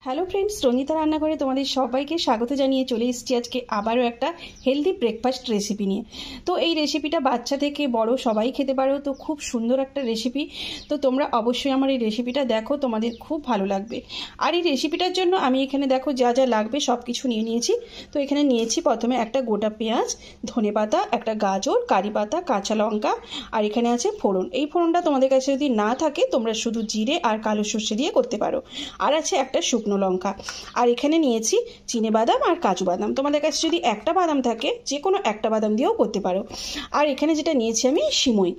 Hello friends, Ranjita রান্নাঘরে তোমাদের সবাইকে স্বাগত জানিয়ে চলে এসেছি আজকে আবারও একটা হেলদি ব্রেকফাস্ট রেসিপি নিয়ে। তো এই রেসিপিটা বাচ্চা থেকে বড় সবাই খেতে পারো, তো খুব সুন্দর একটা রেসিপি। তো তোমরা অবশ্যই আমার এই রেসিপিটা দেখো, তোমাদের খুব ভালো লাগবে। আর এই রেসিপিটার জন্য আমি এখানে দেখো যা যা লাগবে সব কিছু নিয়ে নিয়েছি। তো এখানে নিয়েছি প্রথমে একটা গোটা পেঁয়াজ, ধনেপাতা, একটা গাজর, কারি পাতা, কাঁচা লঙ্কা, আর এখানে আছে ফোড়ন। এই ফোড়নটা তোমাদের কাছে যদি না থাকে তোমরা শুধু জিরে আর কালো সর্ষে দিয়ে করতে পারো। আর আছে একটা শুকনো লঙ্কা। আর এখানে নিয়েছি চিনে বাদাম আর কাজু বাদাম। তোমাদের কাছে যদি একটা বাদাম থাকে যে কোনো একটা বাদাম দিয়েও করতে পারো। আর এখানে যেটা নিয়েছি আমি সিমই।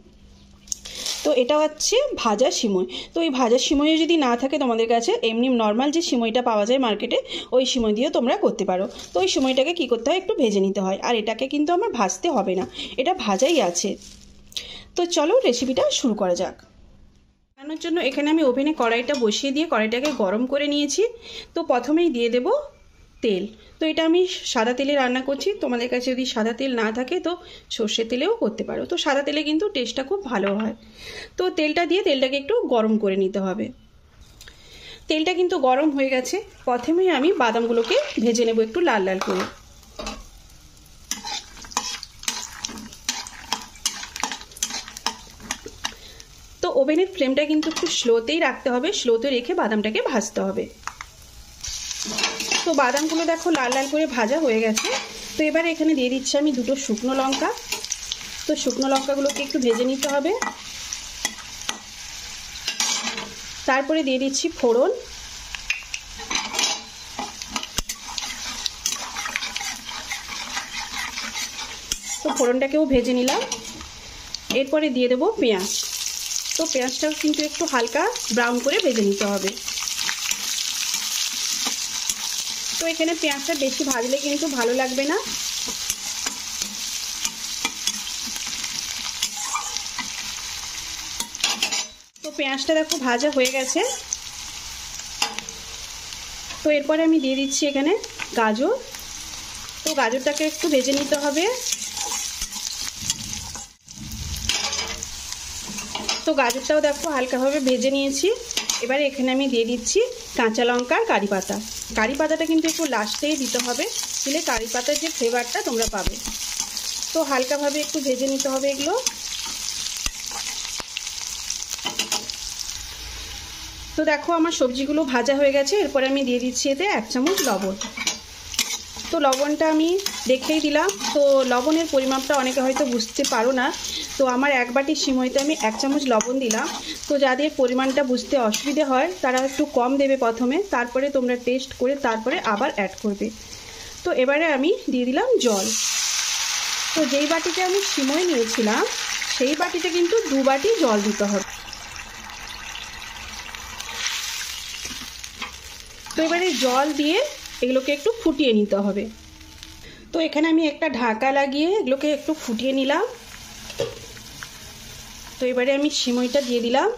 তো এটা হচ্ছে ভাজা সিমই। তো এই ভাজা সিমইও যদি না থাকে তোমাদের কাছে এমনি নর্মাল যে সিমইটা পাওয়া যায় মার্কেটে, ওই সিমই দিয়েও তোমরা করতে পারো। তো ওই সিমইটাকে কী করতে হয়, একটু ভেজে নিতে হয়। আর এটাকে কিন্তু আমার ভাজতে হবে না, এটা ভাজাই আছে। তো চলো রেসিপিটা শুরু করা যাক। বানানোর জন্য এখানে আমি ওভেনে কড়াইটা বসিয়ে দিয়ে কড়াইটাকে গরম করে নিয়েছি। তো প্রথমেই দিয়ে দেব তেল। তো এটা আমি সাদা তেলে রান্না করছি, তোমাদের কাছে যদি সাদা তেল না থাকে তো সর্ষের তেলেও করতে পারো। তো সাদা তেলে কিন্তু টেস্টটা খুব ভালো হয়। তো তেলটা দিয়ে তেলটাকে একটু গরম করে নিতে হবে। তেলটা কিন্তু গরম হয়ে গেছে। প্রথমেই আমি বাদামগুলোকে ভেজে নেব একটু লাল লাল করে। তো ওভেনের ফ্লেমটা কিন্তু একটু স্লোতেই রাখতে হবে, স্লোতে রেখে বাদামটাকে ভাজতে হবে। তো বাদামগুলো দেখো লাল লাল করে ভাজা হয়ে গেছে। তো এবারে এখানে দিয়ে দিচ্ছি আমি দুটো শুকনো লঙ্কা। তো শুকনো লঙ্কাগুলোকে একটু ভেজে নিতে হবে। তারপরে দিয়ে দিচ্ছি ফোড়ন। তো ফোড়নটাকেও ভেজে নিলাম। এরপরে দিয়ে দেবো পেঁয়াজ। তো পেঁয়াজটাও কিন্তু একটু হালকা ব্রাউন করে ভেজে নিতে হবে। তো এখানে পেঁয়াজটা বেশি ভাজলে কিন্তু ভালো লাগবে না। তো পেঁয়াজটা দেখো ভাজা হয়ে গেছে। তো এরপরে আমি দিয়ে দিচ্ছি এখানে গাজর। তো গাজরটাকে একটু ভেজে নিতে হবে। তো গাজরটাও দেখো হালকাভাবে ভেজে নিয়েছি। এবারে এখানে আমি দিয়ে দিচ্ছি কাঁচা লঙ্কা আর কারি পাতা। কারি পাতাটা কিন্তু একটু লাস্টেই দিতে হবে, দিলে কারি পাতার যে ফ্লেভারটা তোমরা পাবে। তো হালকাভাবে একটু ভেজে নিতে হবে এগুলো। তো দেখো আমার সবজিগুলো ভাজা হয়ে গেছে। এরপরে আমি দিয়ে দিচ্ছি এতে 1 চামচ লবণ। তো লবণটা আমি দেখেই দিলাম। তো লবণের পরিমাপটা অনেকে হয়তো বুঝতে পারো না। তো আমার 1 বাটি সিমইতে আমি 1 চামচ লবণ দিলাম। তো যাদের পরিমাণটা বুঝতে অসুবিধে হয় তারা একটু কম দেবে প্রথমে, তারপরে তোমরা টেস্ট করে তারপরে আবার অ্যাড করবে। তো এবারে আমি দিয়ে দিলাম জল। তো যেই বাটিতে আমি সিমই নিয়েছিলাম সেই বাটিতে কিন্তু 2 বাটি জল দিতে হবে। তো এবারে জল দিয়ে এগুলোকে একটু ফুটিয়ে নিতে হবে। তো এখানে আমি একটা ঢাকা লাগিয়ে এগুলোকে একটু ফুটিয়ে নিলাম। তো এবারে আমি সিমইটা দিয়ে দিলাম।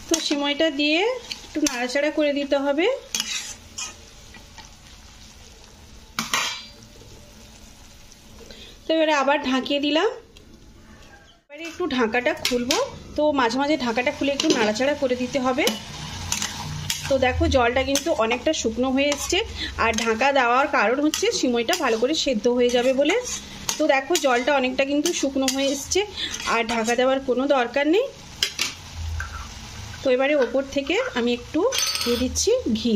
তো সিমইটা দিয়ে একটু নাড়াচাড়া করে দিতে হবে। তো এবারে আবার ঢাকিয়ে দিলাম। এবারে একটু ঢাকাটা খুলবো। তো মাঝে মাঝে ঢাকাটা খুলে একটু নাড়াচাড়া করে দিতে হবে। তো দেখো জলটা কিন্তু অনেকটা শুকনো হয়ে এসছে। আর ঢাকা দেওয়ার কারণ হচ্ছে সিমইটা ভালো করে সেদ্ধ হয়ে যাবে বলে। তো দেখো জলটা অনেকটা কিন্তু শুকনো হয়ে এসছে, আর ঢাকা দেওয়ার কোনো দরকার নেই। তো এবারে ওপর থেকে আমি একটু দিয়ে দিচ্ছি ঘি।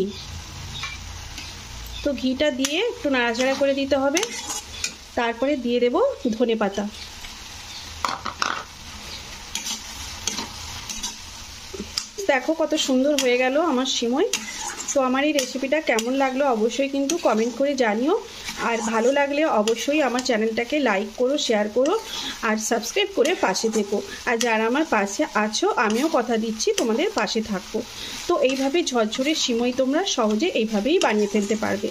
তো ঘিটা দিয়ে একটু নাড়াচাড়া করে দিতে হবে। তারপরে দিয়ে দেব ধনেপাতা। দেখো কত সুন্দর হয়ে গেল আমার সিমই। তো আমার এই রেসিপিটা কেমন লাগলো অবশ্যই কিন্তু কমেন্ট করে জানিও। আর ভালো লাগলে অবশ্যই আমার চ্যানেলটাকে লাইক করো, শেয়ার করো, আর সাবস্ক্রাইব করে পাশে থেকো। আর যারা আমার পাশে আছো আমিও কথা দিচ্ছি তোমাদের পাশে থাকবো। তো এইভাবে ঝরঝরে সিমই তোমরা সহজে এইভাবেই বানিয়ে ফেলতে পারবে।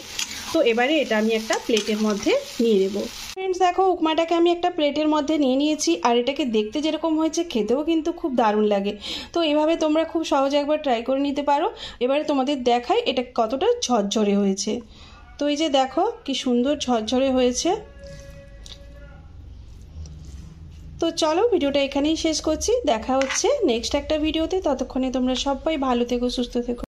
তো এবারে এটা আমি একটা প্লেটের মধ্যে নিয়ে নেব। ফ্রেন্ডস দেখো উপমাটাকে আমি একটা প্লেটের মধ্যে নিয়ে নিয়েছি। আর এটাকে দেখতে যেরকম হয়েছে খেতেও কিন্তু খুব দারুণ লাগে। তো এভাবে তোমরা খুব সহজে একবার ট্রাই করে নিতে পারো। এবারে তোমাদের দেখাই এটা কতটা ঝরঝরে হয়েছে। তো এই যে দেখো কি সুন্দর ঝরঝরে হয়েছে। তো চলো ভিডিওটা এখানেই শেষ করছি। দেখা হচ্ছে নেক্সট একটা ভিডিওতে। ততক্ষণে তোমরা সবাই ভালো থেকো, সুস্থ থেকো।